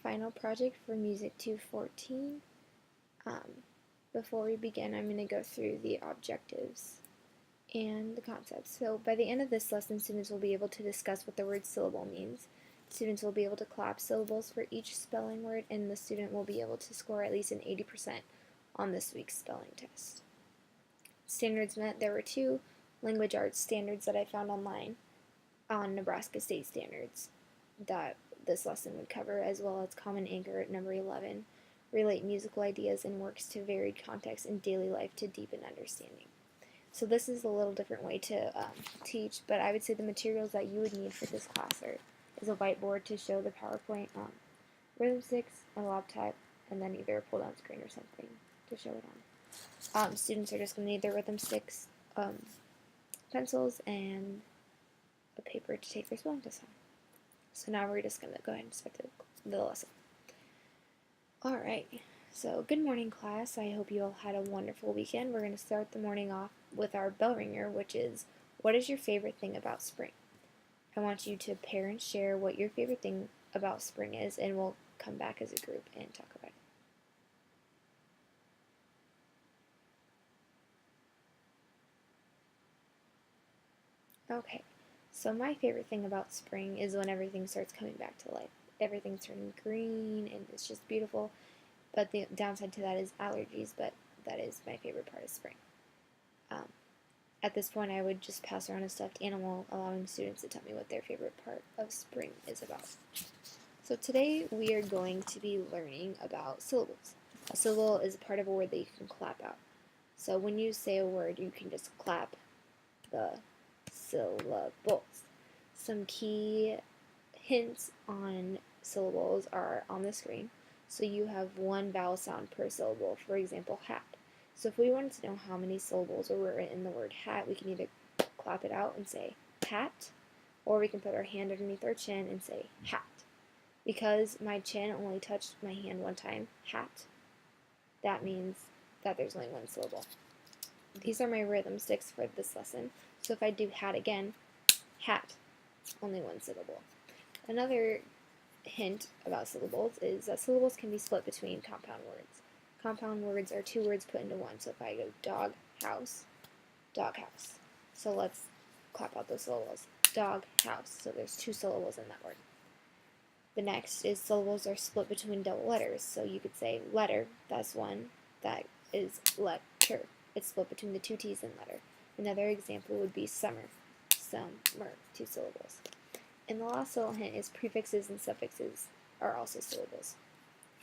Final project for Music 214. Before we begin, I'm going to go through the objectives and the concepts. So by the end of this lesson, students will be able to discuss what the word syllable means. Students will be able to collapse syllables for each spelling word, and the student will be able to score at least an 80% on this week's spelling test. Standards met. There were 2 language arts standards that I found online on Nebraska State Standards that this lesson would cover, as well as Common Anchor at number 11, relate musical ideas and works to varied contexts in daily life to deepen understanding. So this is a little different way to teach, but I would say the materials that you would need for this class is a whiteboard to show the PowerPoint, rhythm sticks, a laptop, and then either a pull-down screen or something to show it on. Students are just going to need their rhythm sticks, pencils, and a paper to take their spelling test on. So now we're just going to go ahead and start the lesson. Alright, so good morning class. I hope you all had a wonderful weekend. We're going to start the morning off with our bell ringer, which is, what is your favorite thing about spring? I want you to pair and share what your favorite thing about spring is, and we'll come back as a group and talk about it. Okay, so my favorite thing about spring is when everything starts coming back to life. Everything's turning green and it's just beautiful, but the downside to that is allergies, but that is my favorite part of spring. At this point, I would just pass around a stuffed animal, allowing students to tell me what their favorite part of spring is about. So today we are going to be learning about syllables. A syllable is a part of a word that you can clap out. So when you say a word, you can just clap the syllables. Some key hints on syllables are on the screen. So you have 1 vowel sound per syllable, for example, hat. So if we wanted to know how many syllables were in the word hat, we can either clap it out and say hat, or we can put our hand underneath our chin and say hat. Because my chin only touched my hand 1 time, hat, that means that there's only 1 syllable. These are my rhythm sticks for this lesson. So if I do hat again, hat, only 1 syllable. Another hint about syllables is that syllables can be split between compound words. Compound words are 2 words put into 1. So if I go dog house, so let's clap out those syllables. Dog house. So there's 2 syllables in that word. The next is syllables are split between double letters. So you could say letter, that's 1. That is letter. It's split between the 2 T's in letter. Another example would be summer. Summer, 2 syllables. And the last little hint is prefixes and suffixes are also syllables.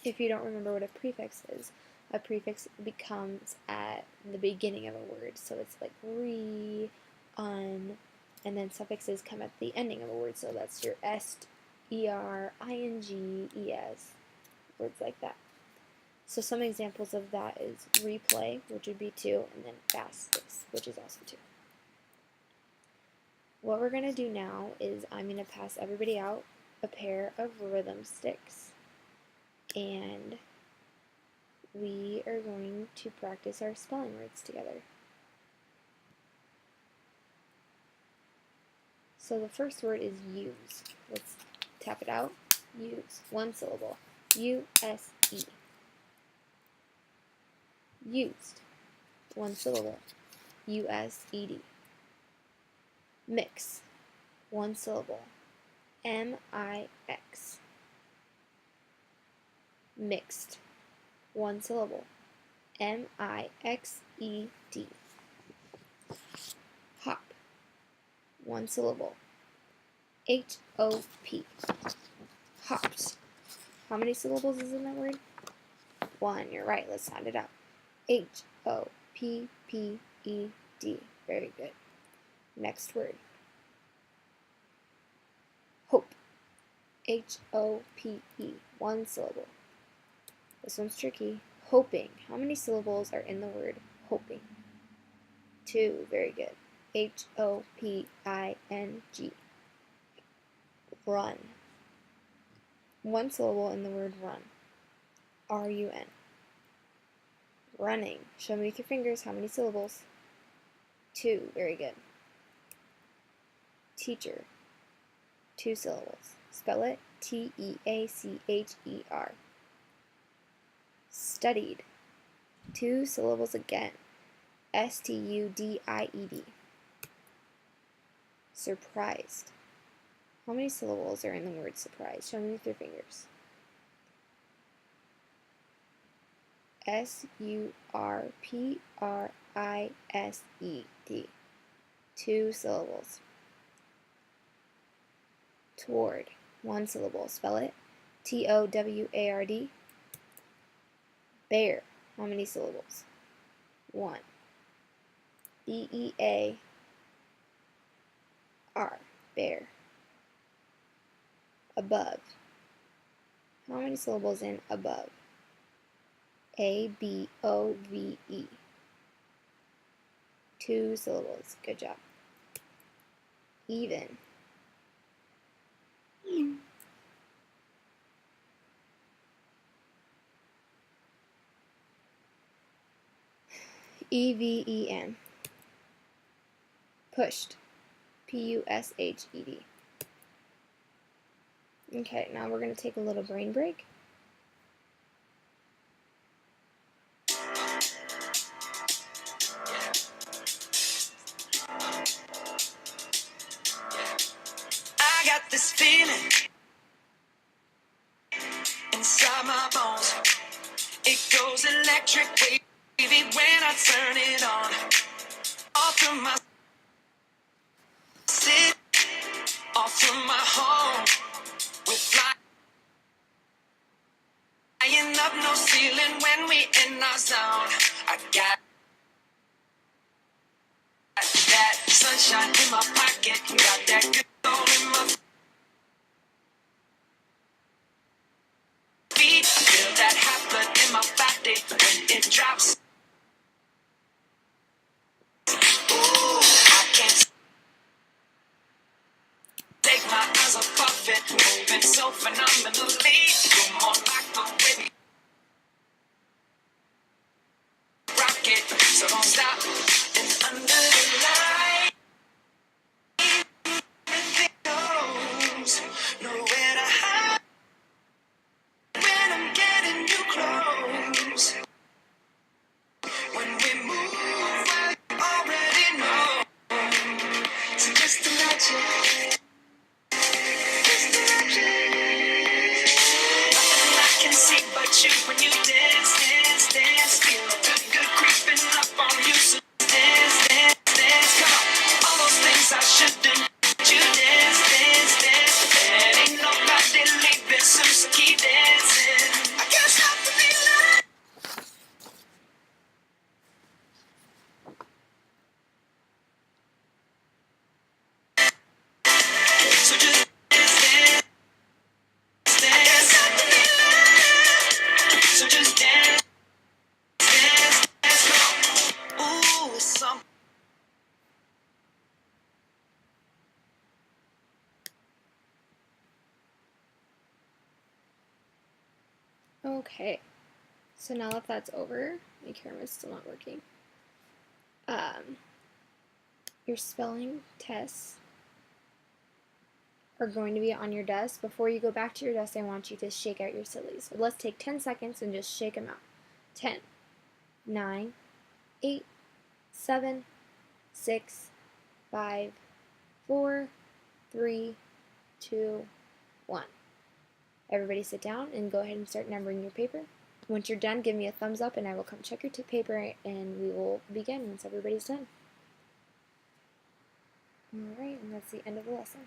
If you don't remember what a prefix is, a prefix becomes at the beginning of a word. So it's like re, un, and then suffixes come at the ending of a word. So that's your est, er, ing, es, words like that. So some examples of that is replay, which would be 2, and then fastest, which is also 2. What we're going to do now is I'm going to pass everybody out a pair of rhythm sticks, and we are going to practice our spelling words together. So the first word is use. Let's tap it out. Use. 1 syllable. U-S-E. Used. 1 syllable. U-S-E-D. Mix. 1 syllable. M-I-X. Mixed. 1 syllable. M-I-X-E-D. Hop. 1 syllable. H-O-P. Hopped. How many syllables is in that word? 1. You're right. Let's sound it out. H-O-P-P-E-D. Very good. Next word. Hope. H-O-P-E. 1 syllable. This one's tricky. Hoping. How many syllables are in the word hoping? 2. Very good. H-O-P-I-N-G. Run. 1 syllable in the word run. R-U-N. Running. Show me with your fingers how many syllables. 2. Very good. Teacher. 2 syllables. Spell it T-E-A-C-H-E-R. Studied. 2 syllables again. S-T-U-D-I-E-D. Surprised. How many syllables are in the word surprise? Show me with your fingers. S-U-R-P-R-I-S-E-D. 2 syllables. Toward. 1 syllable. Spell it. T-O-W-A-R-D. Bear. How many syllables? 1. B-E-A-R. Bear. Above. How many syllables in above? A-B-O-V-E. 2 syllables. Good job. Even. E-V-E-N. Pushed. P-U-S-H-E-D. Okay, now we're going to take a little brain break. I got this feeling inside my bones. It goes electric wavy when I turn it on. Off from my city, off from my home. We're flying up, no ceiling when we in our zone. I got that sunshine in my pocket, got that good soul in my feet. Feel that hot blood in my body when it drops. Ooh, I can't take my eyes off of it, moving so phenomenally. Come on, like the way we rock it, so don't stop. And under the light, it goes nowhere to hide when I'm getting you close. When we move, I already know. So just imagine. Nothing I can see but you when you dance, dance, dance. Feel good, good creeping up on you. So dance, dance, dance. Come on, all those things I shouldn't. You dance, dance, dance. There ain't nobody leaving soon, so keep dancing. I can't stop the feeling. So just dance, dance, dance. So just dance, dance, dance. Come on. Ooh, it's something. Okay, so now that that's over, my camera's still not working. Your spelling tests are going to be on your desk. Before you go back to your desk, I want you to shake out your sillies. So let's take 10 seconds and just shake them out. 10, 9, 8, 7, 6, 5, 4, 3, 2, 1. Everybody sit down and go ahead and start numbering your paper. Once you're done, give me a thumbs up and I will come check your paper and we will begin once everybody's done. Alright, and that's the end of the lesson.